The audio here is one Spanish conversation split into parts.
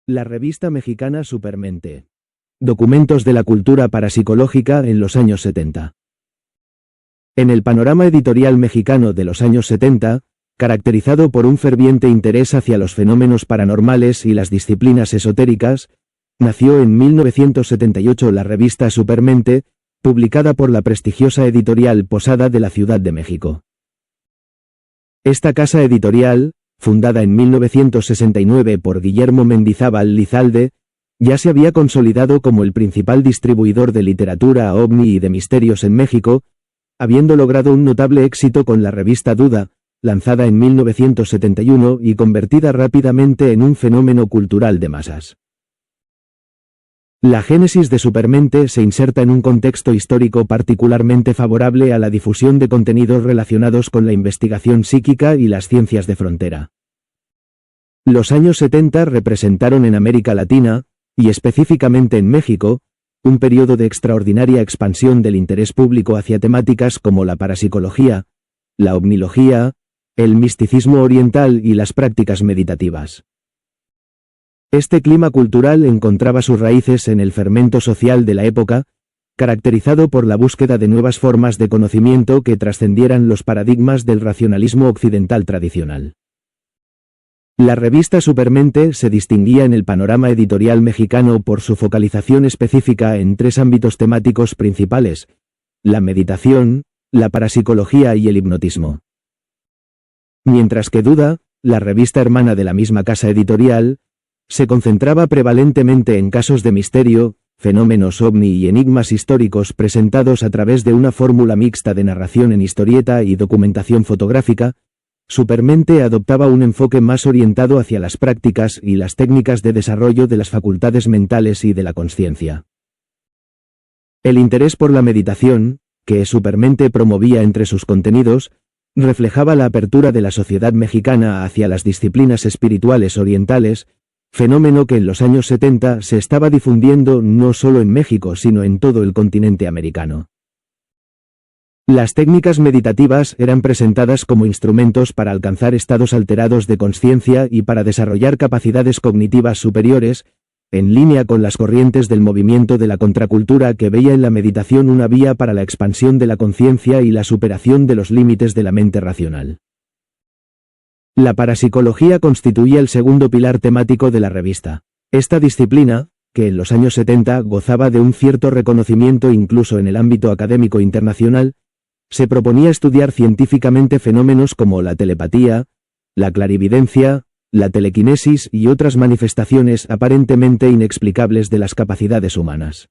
La revista mexicana Supermente. Documentos de la cultura parapsicológica en los años 70. En el panorama editorial mexicano de los años 70, caracterizado por un ferviente interés hacia los fenómenos paranormales y las disciplinas esotéricas, nació en 1978 la revista Supermente, publicada por la prestigiosa editorial Posada de la Ciudad de México. Esta casa editorial, fundada en 1969 por Guillermo Mendizábal Lizalde, ya se había consolidado como el principal distribuidor de literatura ovni y de misterios en México, habiendo logrado un notable éxito con la revista Duda, lanzada en 1971 y convertida rápidamente en un fenómeno cultural de masas. La génesis de Supermente se inserta en un contexto histórico particularmente favorable a la difusión de contenidos relacionados con la investigación psíquica y las ciencias de frontera. Los años 70 representaron en América Latina, y específicamente en México, un periodo de extraordinaria expansión del interés público hacia temáticas como la parapsicología, la ovnilogía, el misticismo oriental y las prácticas meditativas. Este clima cultural encontraba sus raíces en el fermento social de la época, caracterizado por la búsqueda de nuevas formas de conocimiento que trascendieran los paradigmas del racionalismo occidental tradicional. La revista Supermente se distinguía en el panorama editorial mexicano por su focalización específica en tres ámbitos temáticos principales: la meditación, la parapsicología y el hipnotismo. Mientras que Duda, la revista hermana de la misma casa editorial, se concentraba prevalentemente en casos de misterio, fenómenos ovni y enigmas históricos presentados a través de una fórmula mixta de narración en historieta y documentación fotográfica, Supermente adoptaba un enfoque más orientado hacia las prácticas y las técnicas de desarrollo de las facultades mentales y de la consciencia. El interés por la meditación, que Supermente promovía entre sus contenidos, reflejaba la apertura de la sociedad mexicana hacia las disciplinas espirituales orientales, fenómeno que en los años 70 se estaba difundiendo no solo en México sino en todo el continente americano. Las técnicas meditativas eran presentadas como instrumentos para alcanzar estados alterados de consciencia y para desarrollar capacidades cognitivas superiores, en línea con las corrientes del movimiento de la contracultura que veía en la meditación una vía para la expansión de la conciencia y la superación de los límites de la mente racional. La parapsicología constituía el segundo pilar temático de la revista. Esta disciplina, que en los años 70 gozaba de un cierto reconocimiento incluso en el ámbito académico internacional, se proponía estudiar científicamente fenómenos como la telepatía, la clarividencia, la telequinesis y otras manifestaciones aparentemente inexplicables de las capacidades humanas.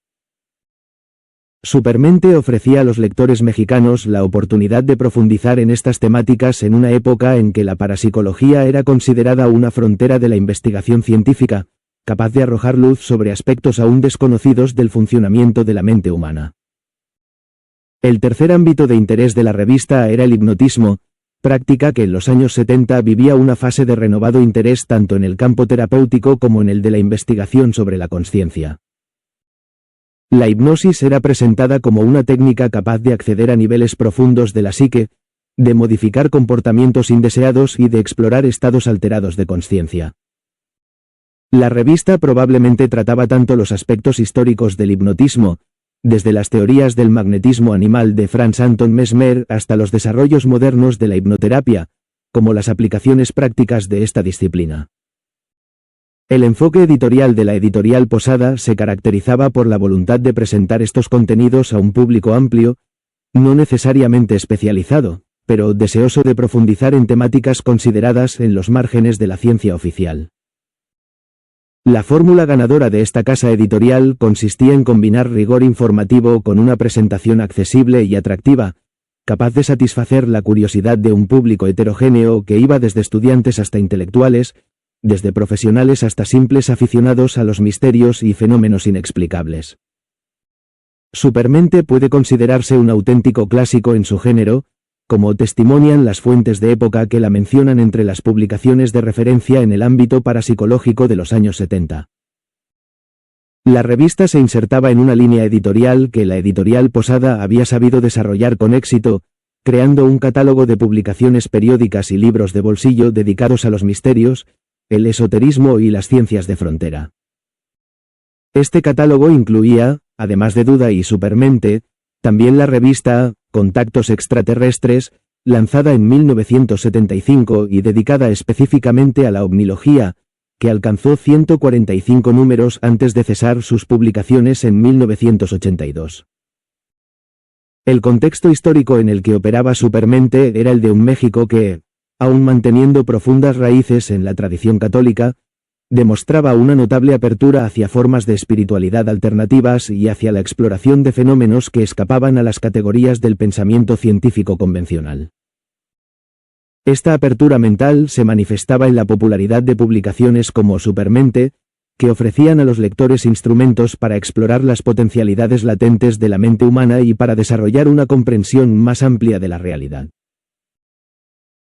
Supermente ofrecía a los lectores mexicanos la oportunidad de profundizar en estas temáticas en una época en que la parapsicología era considerada una frontera de la investigación científica, capaz de arrojar luz sobre aspectos aún desconocidos del funcionamiento de la mente humana. El tercer ámbito de interés de la revista era el hipnotismo, práctica que en los años 70 vivía una fase de renovado interés tanto en el campo terapéutico como en el de la investigación sobre la consciencia. La hipnosis era presentada como una técnica capaz de acceder a niveles profundos de la psique, de modificar comportamientos indeseados y de explorar estados alterados de consciencia. La revista probablemente trataba tanto los aspectos históricos del hipnotismo, desde las teorías del magnetismo animal de Franz Anton Mesmer hasta los desarrollos modernos de la hipnoterapia, como las aplicaciones prácticas de esta disciplina. El enfoque editorial de la editorial Posada se caracterizaba por la voluntad de presentar estos contenidos a un público amplio, no necesariamente especializado, pero deseoso de profundizar en temáticas consideradas en los márgenes de la ciencia oficial. La fórmula ganadora de esta casa editorial consistía en combinar rigor informativo con una presentación accesible y atractiva, capaz de satisfacer la curiosidad de un público heterogéneo que iba desde estudiantes hasta intelectuales, desde profesionales hasta simples aficionados a los misterios y fenómenos inexplicables. Supermente puede considerarse un auténtico clásico en su género, como testimonian las fuentes de época que la mencionan entre las publicaciones de referencia en el ámbito parapsicológico de los años 70. La revista se insertaba en una línea editorial que la editorial Posada había sabido desarrollar con éxito, creando un catálogo de publicaciones periódicas y libros de bolsillo dedicados a los misterios, el esoterismo y las ciencias de frontera. Este catálogo incluía, además de Duda y Supermente, también la revista Contactos Extraterrestres, lanzada en 1975 y dedicada específicamente a la ovnilogía, que alcanzó 145 números antes de cesar sus publicaciones en 1982. El contexto histórico en el que operaba Supermente era el de un México que, aun manteniendo profundas raíces en la tradición católica, demostraba una notable apertura hacia formas de espiritualidad alternativas y hacia la exploración de fenómenos que escapaban a las categorías del pensamiento científico convencional. Esta apertura mental se manifestaba en la popularidad de publicaciones como Supermente, que ofrecían a los lectores instrumentos para explorar las potencialidades latentes de la mente humana y para desarrollar una comprensión más amplia de la realidad.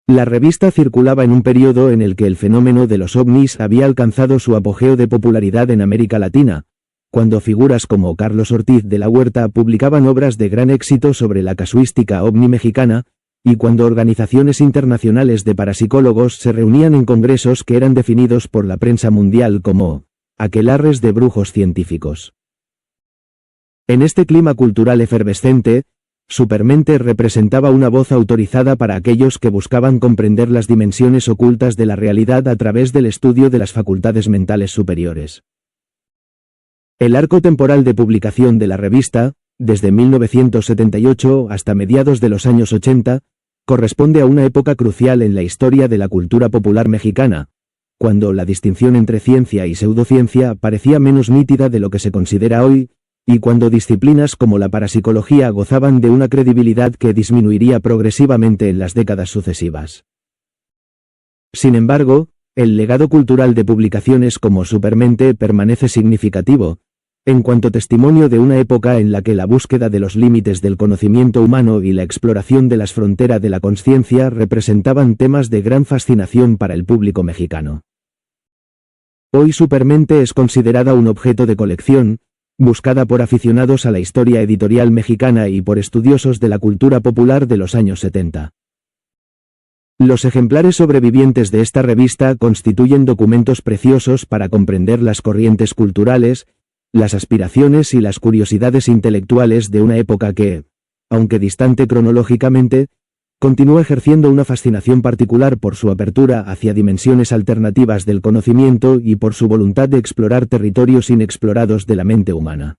La revista circulaba en un periodo en el que el fenómeno de los ovnis había alcanzado su apogeo de popularidad en América Latina, cuando figuras como Carlos Ortiz de la Huerta publicaban obras de gran éxito sobre la casuística ovni mexicana, y cuando organizaciones internacionales de parapsicólogos se reunían en congresos que eran definidos por la prensa mundial como aquelarres de brujos científicos. En este clima cultural efervescente, Supermente representaba una voz autorizada para aquellos que buscaban comprender las dimensiones ocultas de la realidad a través del estudio de las facultades mentales superiores. El arco temporal de publicación de la revista, desde 1978 hasta mediados de los años 80, corresponde a una época crucial en la historia de la cultura popular mexicana, cuando la distinción entre ciencia y pseudociencia parecía menos nítida de lo que se considera hoy, y cuando disciplinas como la parapsicología gozaban de una credibilidad que disminuiría progresivamente en las décadas sucesivas. Sin embargo, el legado cultural de publicaciones como Supermente permanece significativo, en cuanto testimonio de una época en la que la búsqueda de los límites del conocimiento humano y la exploración de las fronteras de la consciencia representaban temas de gran fascinación para el público mexicano. Hoy Supermente es considerada un objeto de colección, buscada por aficionados a la historia editorial mexicana y por estudiosos de la cultura popular de los años 70. Los ejemplares sobrevivientes de esta revista constituyen documentos preciosos para comprender las corrientes culturales, las aspiraciones y las curiosidades intelectuales de una época que, aunque distante cronológicamente, continúa ejerciendo una fascinación particular por su apertura hacia dimensiones alternativas del conocimiento y por su voluntad de explorar territorios inexplorados de la mente humana.